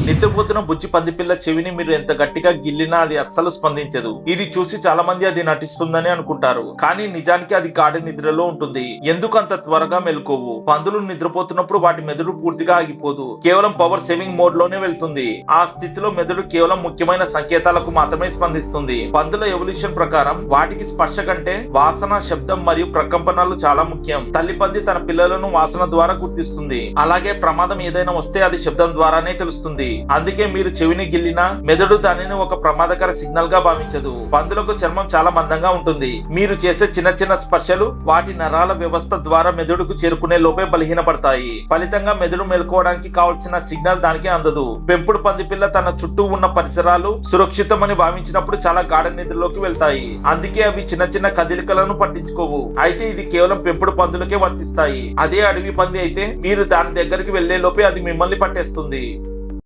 నిద్రపోతున్న బుజ్జి పందిపిల్ల చెవిని మీరు ఎంత గట్టిగా గిల్లినా అది అస్సలు స్పందించదు. ఇది చూసి చాలా మంది అది నటిస్తుందని అనుకుంటారు, కానీ నిజానికి అది గాఢ నిద్రలో ఉంటుంది. ఎందుకు అంత త్వరగా మెలుకోవు? పందులు నిద్రపోతున్నప్పుడు వాటి మెదడు పూర్తిగా ఆగిపోదు, కేవలం పవర్ సేవింగ్ మోడ్ లోనే వెళ్తుంది. ఆ స్థితిలో మెదడు కేవలం ముఖ్యమైన సంకేతాలకు మాత్రమే స్పందిస్తుంది. పందుల ఎవల్యూషన్ ప్రకారం వాటికి స్పర్శ కంటే వాసన, శబ్దం మరియు ప్రకంపనలు చాలా ముఖ్యం. తల్లి పంది తన పిల్లలను వాసన ద్వారా గుర్తిస్తుంది, అలాగే ప్రమాదం ఏదైనా వస్తే అది శబ్దం ద్వారానే తెలుస్తుంది. అందుకే మీరు చెవిని గిల్లినా మెదడు దానిని ఒక ప్రమాదకర సిగ్నల్ గా భావించదు. పందులకు చర్మం చాలా మందంగా ఉంటుంది. మీరు చేసే చిన్న చిన్న స్పర్శలు వాటి నరాల వ్యవస్థ ద్వారా మెదడుకు చేరుకునే లోపే బలహీనపడతాయి. ఫలితంగా మెదడు మేల్కోవడానికి కావలసిన సిగ్నల్ దానికి అందదు. పెంపుడు పందిపిల్ల తన చుట్టూ ఉన్న పరిసరాలు సురక్షితమని భావించినప్పుడు చాలా గాఢ నిద్రలోకి వెళ్తాయి. అందుకే అవి చిన్న చిన్న కదలికలను పట్టించుకోవు. అయితే ఇది కేవలం పెంపుడు పందులకే వర్తిస్తాయి. అదే అడవి పంది అయితే మీరు దాని దగ్గరికి వెళ్లే లోపే అది మిమ్మల్ని పట్టేస్తుంది.